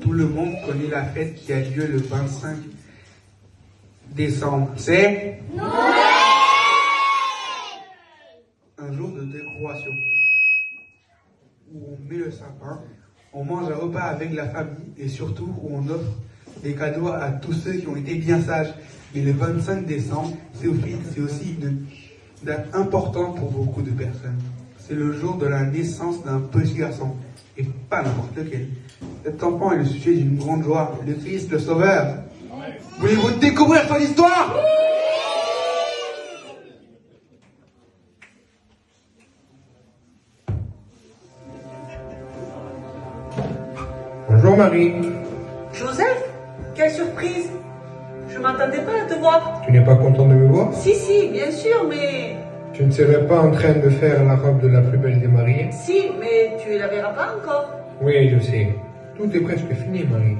Tout le monde connaît la fête qui a lieu le 25 décembre. C'est Noël! Un jour de décoration où on met le sapin, on mange un repas avec la famille et surtout où on offre des cadeaux à tous ceux qui ont été bien sages. Mais le 25 décembre, c'est aussi une date importante pour beaucoup de personnes. C'est le jour de la naissance d'un petit garçon, et pas n'importe lequel. Cet enfant est le sujet d'une grande joie, le Christ, le Sauveur. Voulez-vous découvrir son histoire? Bonjour Marie. Joseph, quelle surprise! Je m'attendais pas à te voir. Tu n'es pas content de me voir? Si, bien sûr, mais... Tu ne serais pas en train de faire la robe de la plus belle des mariées? Si, mais tu la verras pas encore. Oui, je sais. Tout est presque fini, Marie.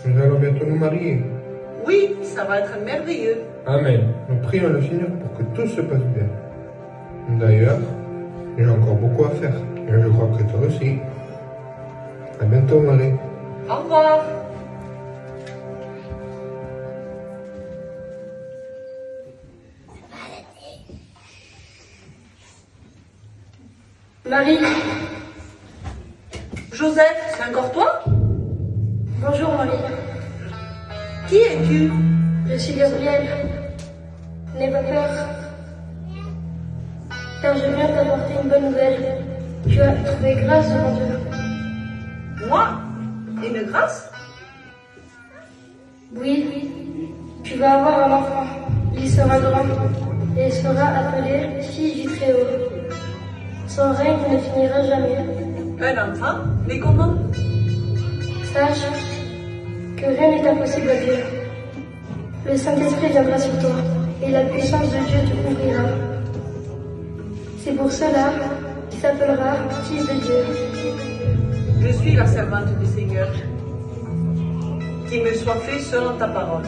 Nous allons bientôt nous marier. Oui, ça va être merveilleux. Amen. Nous prions le Seigneur pour que tout se passe bien. D'ailleurs, j'ai encore beaucoup à faire. Et je crois que toi aussi. À bientôt, Marie. Au revoir. Marie. Joseph, c'est encore toi? Bonjour Marie. Qui es-tu? Je suis Gabriel. N'aie pas peur. Car je viens t'apporter une bonne nouvelle. Tu as trouvé grâce devant Dieu. Moi? Une grâce? Oui, tu vas avoir un enfant. Il sera grand et il sera appelé Fils du Très-Haut. Son règne ne finira jamais. Un enfant? Mais comment? Sache que rien n'est impossible à Dieu. Le Saint-Esprit viendra sur toi et la puissance de Dieu te couvrira. C'est pour cela qu'il s'appellera Fils de Dieu. Je suis la servante du Seigneur. Qu'il me soit fait selon ta parole.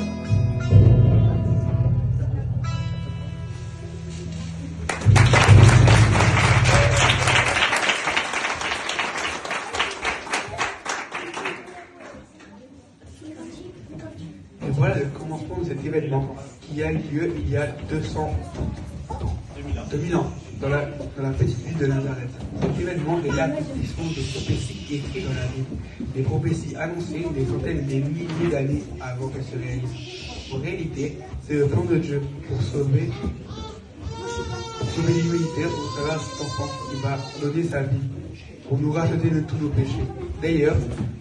Et voilà le commencement de cet événement qui a eu lieu il y a 2000 ans dans la petite ville de Nazareth. Cet événement est l'accomplissement de prophéties écrites dans la Bible, des prophéties annoncées des centaines et des milliers d'années avant qu'elles se réalisent. En réalité, c'est le plan de Dieu pour sauver l'humanité au travers de cet enfant qui va donner sa vie pour nous racheter de tous nos péchés. D'ailleurs,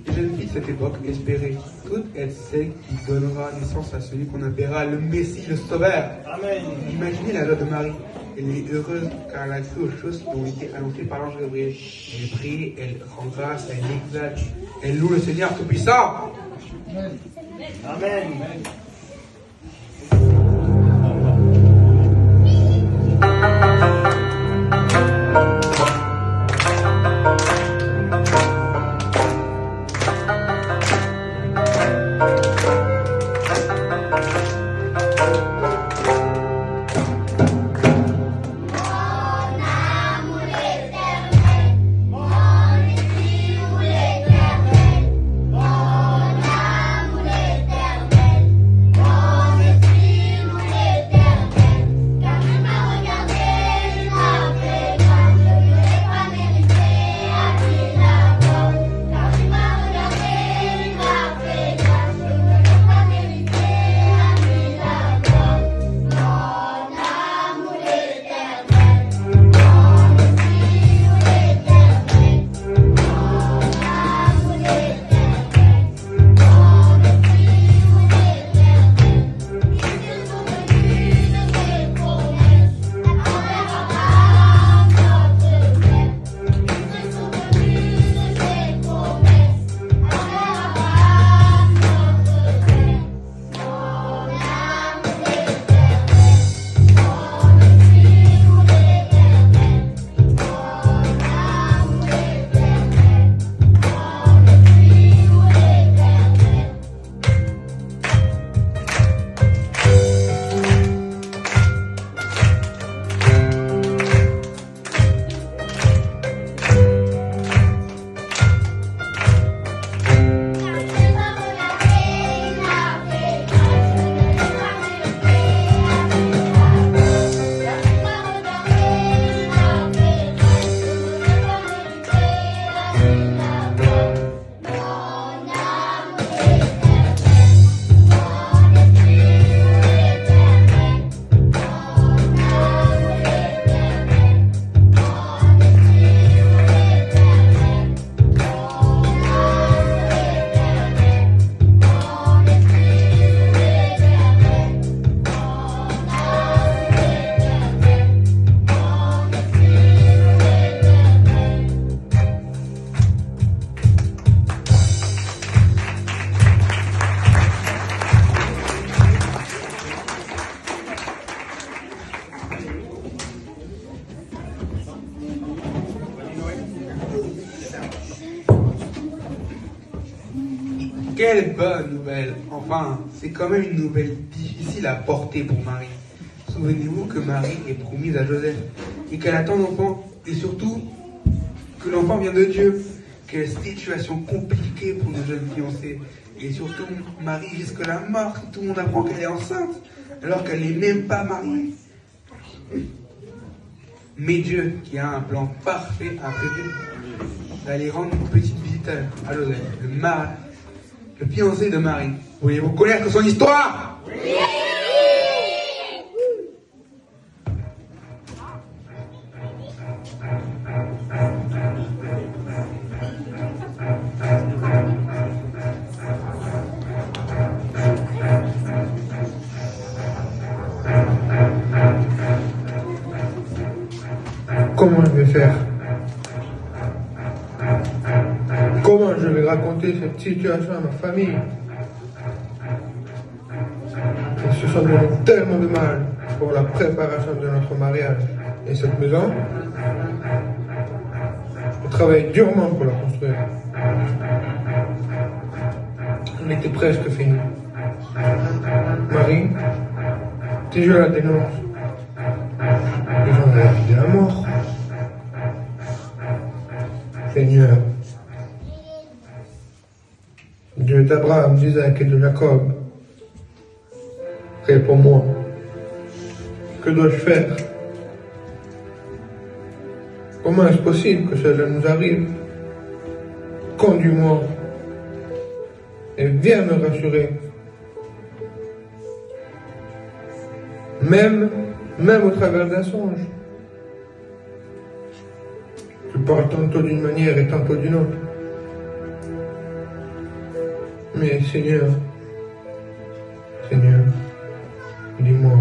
les jeunes filles de cette époque espéraient toutes être celle qui donnera naissance à celui qu'on appellera le Messie, le Sauveur. Amen. Imaginez la joie de Marie. Elle est heureuse car elle a cru aux choses qui ont été annoncées par l'ange Gabriel. Elle prie, elle rend grâce, elle exalte, elle loue le Seigneur Tout-Puissant. Amen. Amen. Quelle bonne nouvelle! Enfin, c'est quand même une nouvelle difficile à porter pour Marie. Souvenez-vous que Marie est promise à Joseph et qu'elle attend l'enfant, et surtout que l'enfant vient de Dieu. Quelle situation compliquée pour nos jeunes fiancés. Et surtout, Marie risque la mort si tout le monde apprend qu'elle est enceinte, alors qu'elle n'est même pas mariée. Mais Dieu, qui a un plan parfait, a prévu d'aller rendre une petite visite à Joseph, le fiancé de Marie. Voulez-vous connaître son histoire? Oui! Comment je vais faire? Comment je vais raconter cette situation à ma famille? Ils se sont donné tellement de mal pour la préparation de notre mariage. Et cette maison, je travaille durement pour la construire. On était presque fini. Marie, si je la dénonce, ils vont la vie de la mort. Seigneur, Dieu d'Abraham, d'Isaac et de Jacob, réponds-moi. Que dois-je faire? Comment est-ce possible que cela nous arrive? Conduis-moi et viens me rassurer. Même au travers d'un songe. Tu parles tantôt d'une manière et tantôt d'une autre. Mais Seigneur, dis-moi,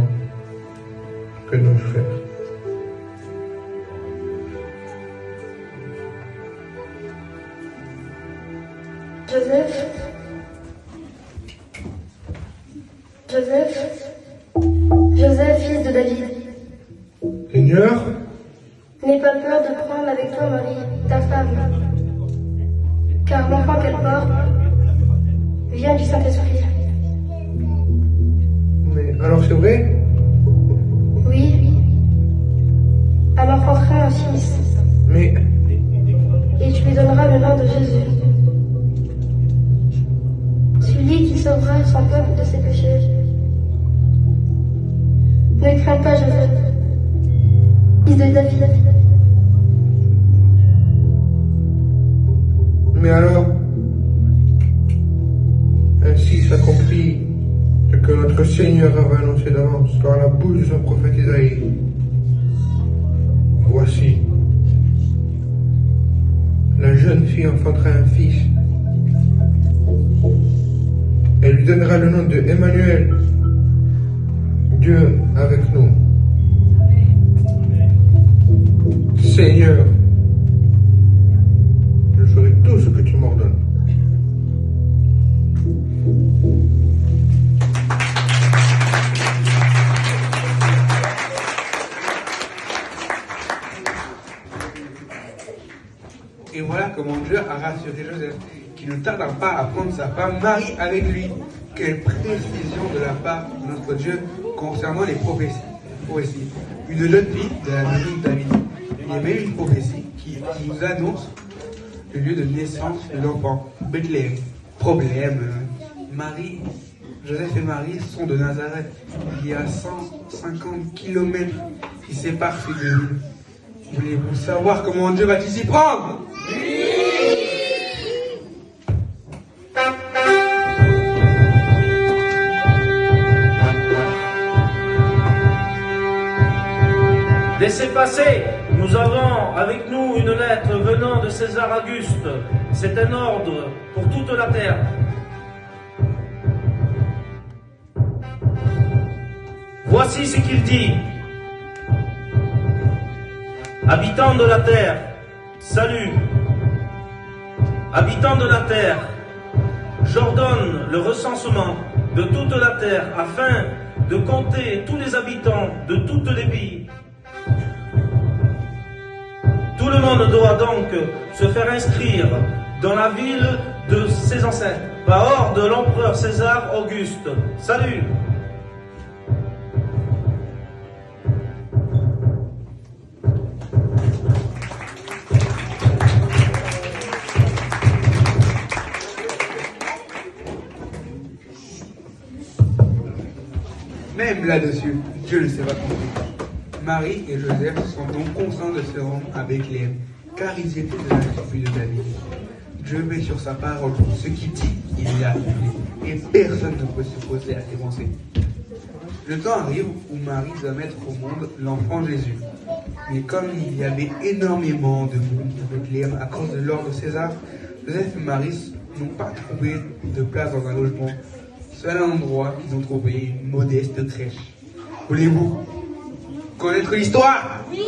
que dois-je faire? Joseph, fils de David. Seigneur, n'aie pas peur de prendre avec toi Marie, ta femme, car l'enfant qu'elle porte vient du Saint-Esprit. mais alors c'est vrai? Oui, elle enfantera un fils, Mais et tu lui donneras le nom de Jésus, celui qui sauvera son peuple de ses péchés. Ne crains pas, Joseph, fils de David. Mais alors, ainsi s'accomplit ce que notre Seigneur avait annoncé d'avance par la bouche de son prophète Isaïe. Voici, la jeune fille enfantera un fils. Elle lui donnera le nom de Emmanuel, Dieu avec nous. Seigneur, je ferai tout ce que tu m'ordonnes. Et voilà comment Dieu a rassuré Joseph, qui ne tarda pas à prendre sa femme Marie avec lui. Quelle précision de la part de notre Dieu concernant les prophéties. Une jeune fille de la maison de David. Il y avait une prophétie qui nous annonce le lieu de naissance de l'enfant, Bethléem. Problème, Joseph et Marie sont de Nazareth. Il y a 150 km qui séparent ces deux villes. Voulez-vous savoir comment Dieu va s'y prendre? Laissez passer, nous avons avec nous une lettre venant de César Auguste. C'est un ordre pour toute la terre. Voici ce qu'il dit. Habitants de la terre, salut. Habitants de la terre, j'ordonne le recensement de toute la terre afin de compter tous les habitants de tous les pays. Tout le monde doit donc se faire inscrire dans la ville de ses ancêtres, par ordre de l'empereur César Auguste. Salut! Même là-dessus, Dieu ne s'est pas trompé. Marie et Joseph sont donc conscients de se rendre à Bethléem, car ils étaient de la tribu de David. Dieu met sur sa parole ce qu'il dit, il l'a accompli, et personne ne peut s'opposer à ses pensées. Le temps arrive où Marie doit mettre au monde l'enfant Jésus. Mais comme il y avait énormément de monde à Bethléem à cause de l'ordre de César, Joseph et Marie n'ont pas trouvé de place dans un logement. Seul endroit qu'ils ont trouvé, une modeste crèche. Voulez-vous connaître l'histoire? Oui!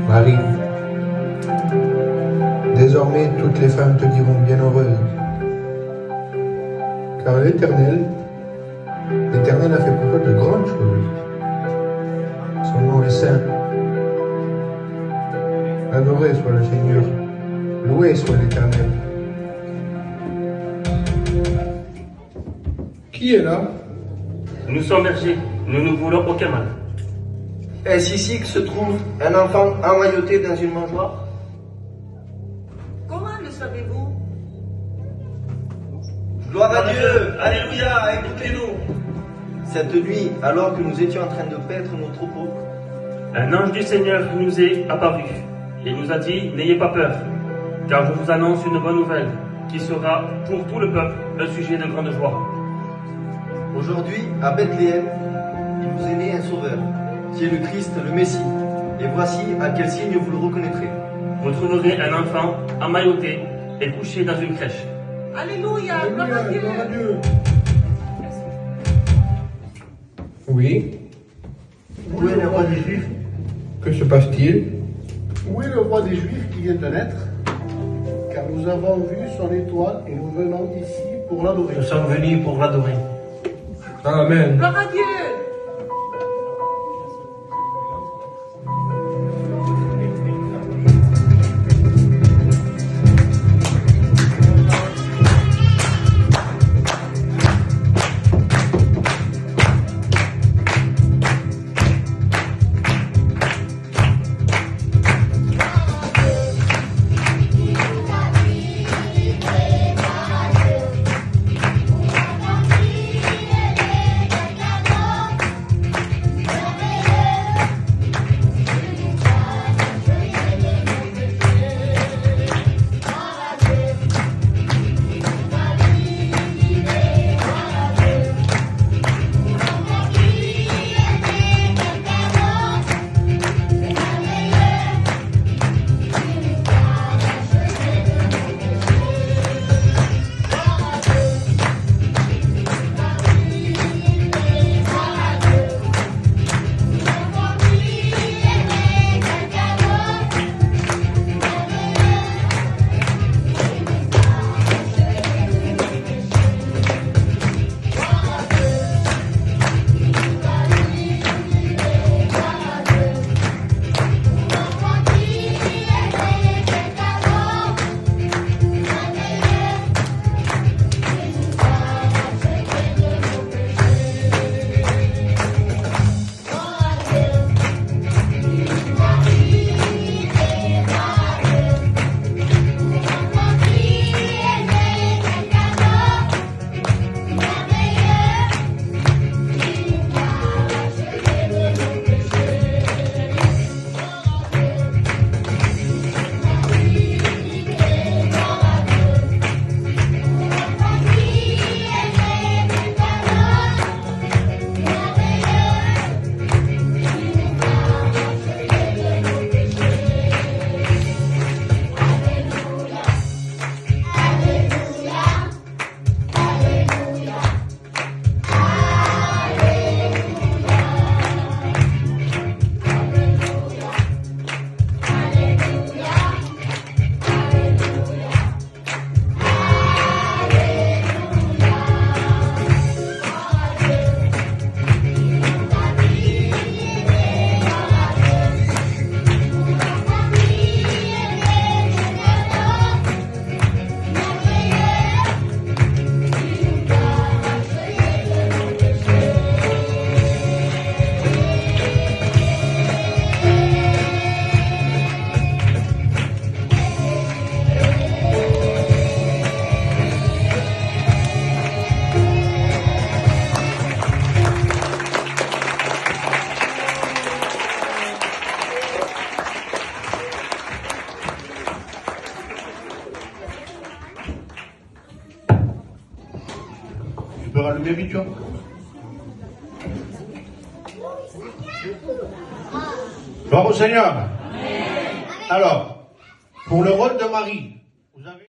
Marie, désormais toutes les femmes te diront bienheureuse, car l'Éternel a fait pour toi de grandes choses. Son nom est saint. Adoré soit le Seigneur, loué soit l'Éternel. Qui est là? Nous sommes bergers, nous ne voulons aucun mal. Est-ce ici que se trouve un enfant emmailloté dans une mangeoire? Comment le savez-vous? Gloire à Dieu! Alléluia, écoutez-nous. Cette nuit, alors que nous étions en train de paître nos troupeaux, Un ange du Seigneur nous est apparu et nous a dit, n'ayez pas peur, car je vous annonce une bonne nouvelle qui sera pour tout le peuple un sujet de grande joie. aujourd'hui, à Bethléem, il vous est né un sauveur, qui est le Christ, le Messie. Et voici à quel signe vous le reconnaîtrez. Vous trouverez un enfant emmailloté et couché dans une crèche. Alléluia, gloire à Dieu. Oui, Où est le roi des Juifs? que se passe-t-il? Où est le roi des Juifs qui vient de naître? Car nous avons vu son étoile et nous venons ici pour l'adorer. Nous sommes venus pour l'adorer. Amen. Gloire à Dieu. le méritions. Gloire au Seigneur. Alors, pour le rôle de Marie, vous avez...